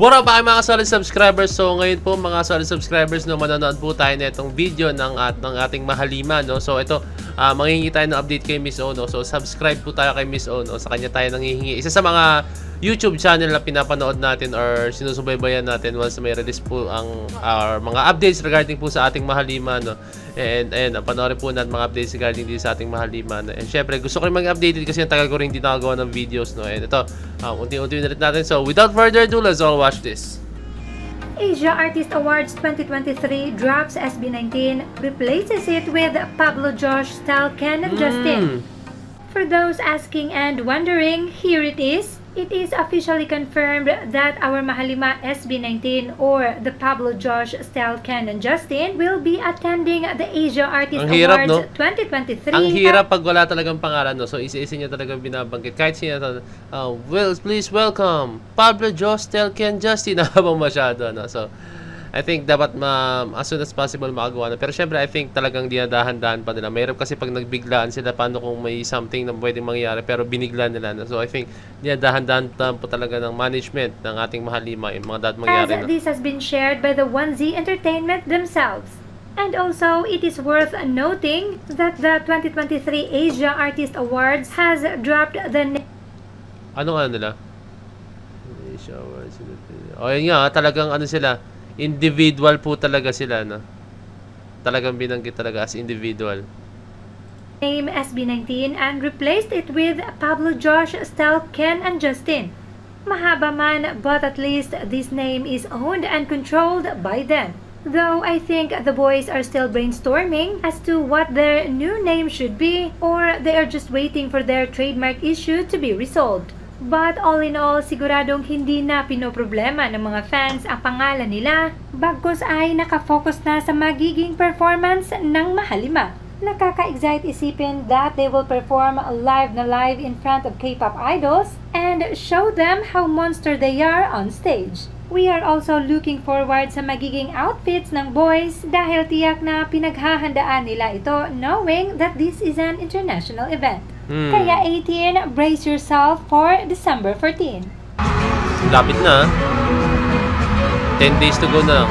What up mga solid subscribers? So ngayon po mga solid subscribers, no, manonood po tayo na itong video ng ating mahalima, no. So ito, manghihingi tayo ng update kay Miss O, no. So subscribe po tayo kay Miss O, no. Sa kanya tayo nanghihingi. Isa sa mga YouTube channel na pinapanood natin or sinusubaybayan natin once may release po ang mga updates regarding po sa ating mahalima, no. And panoorin po natin mga updates regarding dito sa ating mahalima, no. And syempre gusto ko rin mag-updated kasi yung tagal ko rin hindi nakagawa ng videos, no. And ito, unti-unti na rin natin. So without further ado, let's all watch this. Asia Artist Awards 2023 drops SB19, replaces it with Pablo Josh style Ken and Justin. For those asking and wondering, here it is. It is officially confirmed that our mahalima SB19 or the Pablo Josh style Ken and Justin will be attending the Asia Artist Awards, no? 2023. Ang hirap pag wala talagang pangalan, no? So isa-isa niya talagang binabanggit. Kahit siya, well, please welcome Pablo Josh style Ken Justin. Habang masyado, no? So I think dapat as soon as possible makagawa na. Pero syempre, I think talagang dinadahan-dahan pa nila. Mahirap kasi pag nagbiglaan sila, paano kung may something na pwedeng mangyari pero binigla nila na. So I think dinadahan-dahan po talaga ng management ng ating mahalima yung mga dapat mangyari. As this has been shared by the 1Z Entertainment themselves. And also, it is worth noting that the 2023 Asia Artist Awards has dropped the ano nila? Asia Awards. O yun nga, talagang ano sila, individual po talaga sila, no? Talagang binanggit talaga as individual. Name SB19 and replaced it with Pablo Josh style Ken and Justin. Mahaba man, but at least this name is owned and controlled by them. Though I think the boys are still brainstorming as to what their new name should be, or they are just waiting for their trademark issue to be resolved. But all in all, siguradong hindi na pinoproblema ng mga fans ang pangalan nila, bagkus ay nakafocus na sa magiging performance ng mahalima. Nakaka-excite isipin that they will perform live na live in front of K-pop idols and show them how monster they are on stage. We are also looking forward sa magiging outfits ng boys dahil tiyak na pinaghahandaan nila ito knowing that this is an international event. Kaya 18, brace yourself for December 14. Lapit na. 10 days to go na lang.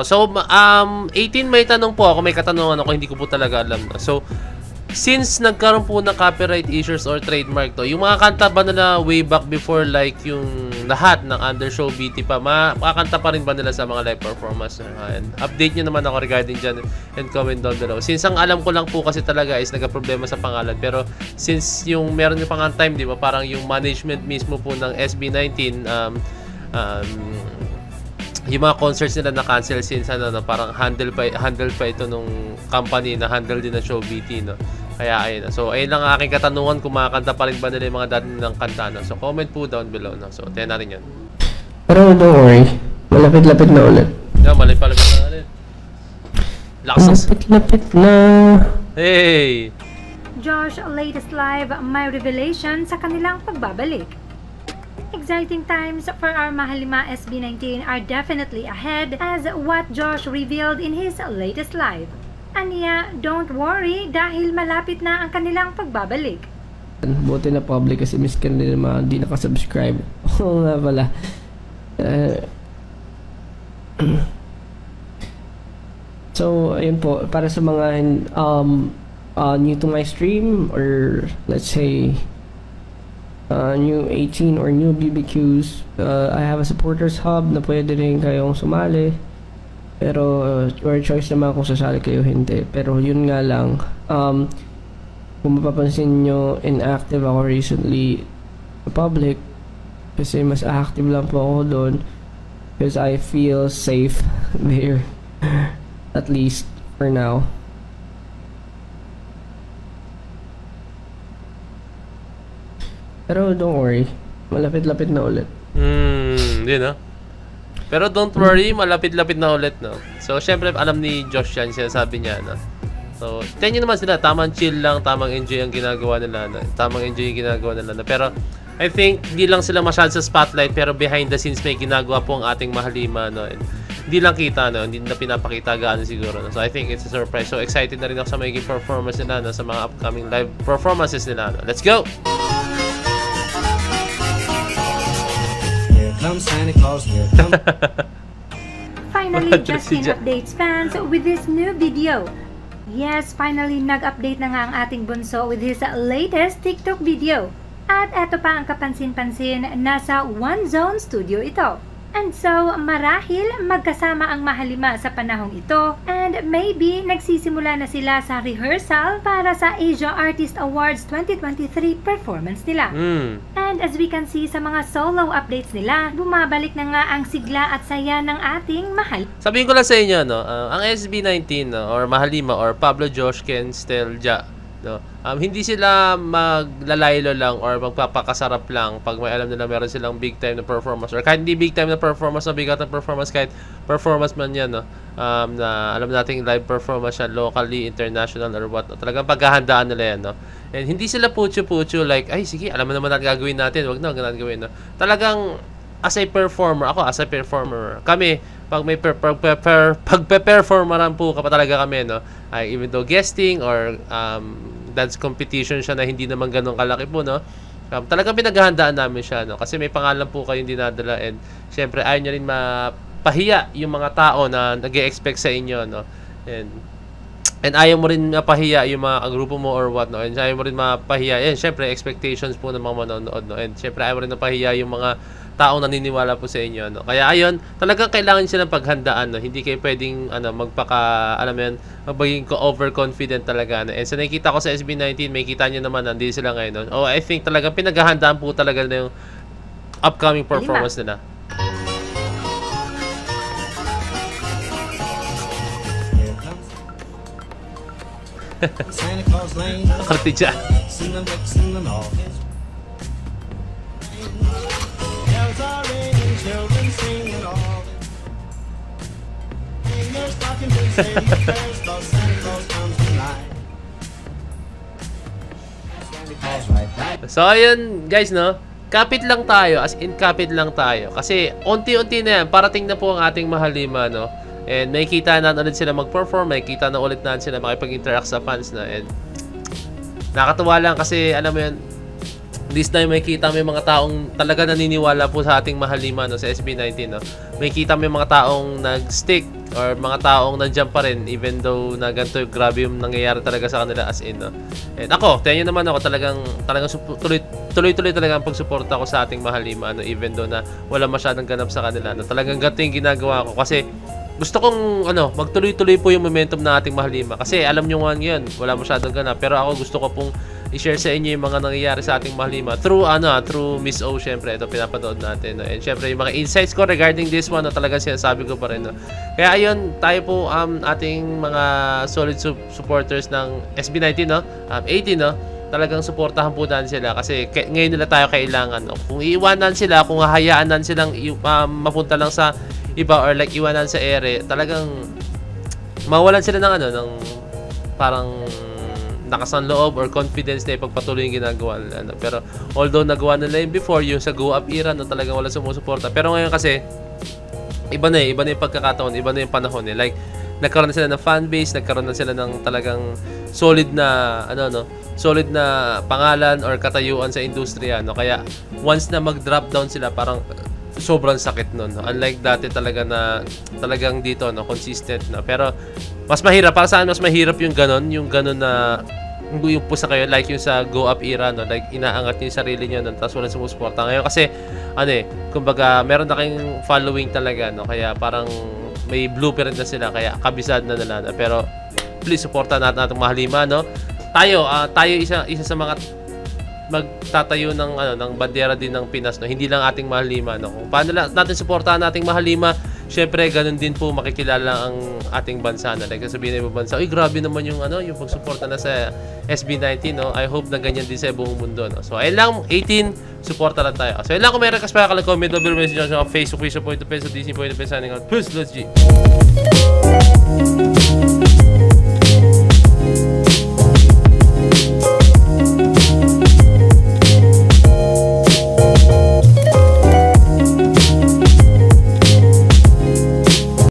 So 18, may tanong po ako, may katanungan ako, hindi ko po talaga alam. So since nagkaroon po ng copyright issues or trademark to, yung mga kanta ba nila way back before, like yung lahat ng Undershow BT pa, makakanta pa rin ba nila sa mga live performance? And update nyo naman ako regarding dyan and comment down below. Since ang alam ko lang po kasi talaga is nagka-problema sa pangalan, pero since yung meron yung pang time, di ba, parang yung management mismo po ng SB19, yung mga concerts nila na-cancel since parang handle pa ito nung company na handle din ng show BT, no? Kaya ayun. So ayun lang ang aking katanungan, kung makakanta pa rin ba nila yung mga dati nilang kanta, no? So comment po down below, no? So tingnan natin yan. Pero don't worry, malapit-lapit na ulit. Yeah, malapit na ulit. Lakas. Malapit na. Hey! Josh latest live, may revelation sa kanilang pagbabalik. Exciting times for our mahalima SB19 are definitely ahead as what Josh revealed in his latest live. Aniya, don't worry dahil malapit na ang kanilang pagbabalik. Buti na public kasi miss ka nila mga hindi nakasubscribe. Oo nga pala. So, ayun po, para sa mga new to my stream or let's say new 18 or new BBQs, I have a supporters hub na pwede rin kayong sumali, pero your choice naman kung sasali kayo hindi. Pero yun nga lang, kung mapapansin nyo, inactive ako recently sa public kasi mas active lang po ako doon because I feel safe there, at least for now. Pero don't worry, malapit-lapit na ulit. Yun, no? Pero don't worry, malapit-lapit na ulit, no? So, syempre, alam ni Josh yan, sinasabi niya, no? So, tingnan naman sila, tamang chill lang, tamang enjoy ang ginagawa nila, no? Tamang enjoy yung ginagawa nila, no? Pero, I think, di lang sila masyado sa spotlight, pero behind the scenes may ginagawa po ang ating mahalima, no? hindi lang kita, no? Hindi na pinapakita gaano siguro, no? So I think it's a surprise. So excited na rin ako sa magiging performance nila, no? Sa mga upcoming live performances nila, no? Let's go! Here comes Santa Claus, here comes... Finally, Justin updates fans with this new video. Yes, finally nag-update na nga ang ating bunso with his latest TikTok video. At eto pa ang kapansin-pansin, nasa One Zone Studio ito. And so, marahil magkasama ang mahalima sa panahong ito and maybe nagsisimula na sila sa rehearsal para sa Asia Artist Awards 2023 performance nila. And as we can see sa mga solo updates nila, bumabalik na nga ang sigla at saya ng ating mahal. Sabihin ko lang sa inyo, no, ang SB19, no, or Mahalima or Pablo Josh Ken Stelja, no, hindi sila maglalaylo lang or magpapakasarap lang pag may alam nila meron silang big time na performance or kahit hindi big time na performance, bigat na performance, kahit performance man yan, no, na alam nating live performance yan locally, international or what, no, talagang paghahandaan nila yan, no. And hindi sila pucho-pucho like, ay sige, alam mo naman natin gagawin natin, wag na gawin, no. Talagang as a performer, kami, pag may pagpe-performeran po talaga kami, no, ay even though guesting or dance competition siya na hindi naman ganun kalaki po, no, talagang pinaghahandaan namin siya, no, kasi may pangalan po kayong dinadala and syempre ayaw nyo rin mapahiya yung mga tao na nag-e-expect sa inyo, no, and ayaw mo rin mapahiya yung mga grupo mo or what, no, and ayaw mo rin mapahiya, yan, syempre expectations po ng mga manonood, no, and syempre ayaw mo rin mapahiya yung mga taong naniniwala po sa inyo, no. Kaya ayun, talagang kailangan siya ng paghandaan, no. Hindi kayo pwedeng alam mo yan, maging overconfident talaga, no. And sa nakikita ko sa SB19, may kita niyo naman hindi sila ngayon, no. I think talagang pinaghahandaan po talaga na yung upcoming performance nila. Santa Claus Lane, Arte dyan. sing them dicks in the north. Bells are ringing, children singing all. Hang their stockings and say your prayers, 'cause Santa Claus comes tonight. Santa Claus right back. So ayun guys, no, kapit lang tayo, as in kapit lang tayo, kasi unti-unti na yan, parating na po ang ating Mahalima, no, and makikita na ulit sila mag-perform, makikita na ulit na sila makipag-interact sa fans, na, and nakakatuwa lang kasi alam mo yan, this time may kita may mga taong talaga naniniwala po sa ating Mahalima, no, sa SB19, no. May kita may mga taong nag-stick or mga taong nandiyan pa rin even though na ganito grabe yung nangyayari talaga sa kanila, as in, no. And ako, tingnan naman ako, talagang tuloy-tuloy talaga ang pagsuporta ko sa ating Mahalima, no, even though na wala masyadong ganap sa kanila, no. Talagang ganito yung ginagawa ko kasi gusto kong magtuloy-tuloy po yung momentum na ating Mahalima, kasi alam nyo nga ngayon wala masyadong ganap, pero ako gusto ko pong i-share sa inyo yung mga nangyayari sa ating Mahalima through Miss O, syempre ito pinapanood natin, no? And syempre yung mga insights ko regarding this one, no, talagang sinasabi ko pa rin, no? Kaya ayun, tayo po ating mga solid supporters ng SB19, no, 18, no, talagang suportahan po natin sila kasi ngayon nila tayo kailangan, no? Kung iiwanan sila, kung hahayaan nan silang mapunta lang sa iba or like iwanan sa ere, talagang mawalan sila ng parang nakasan loob or confidence na ipagpatuloy yung ginagawa nila, no? Pero although nagawa nila yung before, yung sa go up era, no, talagang wala sumusuporta, pero ngayon kasi iba na yung pagkakataon, iba na yung panahon, like nagkaroon na sila ng fan base, nagkaroon na sila ng talagang solid na solid na pangalan or katayuan sa industriya, no. Kaya once na mag-drop down sila, parang sobrang sakit nun, no? Unlike dati talaga na talagang dito, no, consistent, no. Pero mas mahirap para sa akin, mas mahirap yung ganon na yung pusa kayo, like yung sa go up era, no, like inaangat niyo yung sarili niyo, no, tapos walang sumusuporta. Ngayon kasi kumbaga meron na kayong following talaga, no, kaya parang may blueprint na sila, kaya kabisado na nila, no. Pero please supportan natin atong Mahalima, no. Tayo isa sa mga magtatayo ng bandera din ng Pinas, no. Hindi lang ating Mahalima, no. Kung paano natin suportahan nating Mahalima, syempre ganun din po makikilala ang ating bansa, na like sabihin ng ibang bansa, uy, grabe naman yung yung pagsuporta na sa SB19, no. I hope na ganyan din sa buong mundo, no. So ayun lang, 18, suporta lang tayo. So ayun lang, kung meron kas pa comment, double message sa Facebook, Facebook.com, sa DC.com, signing out. Peace, let's G.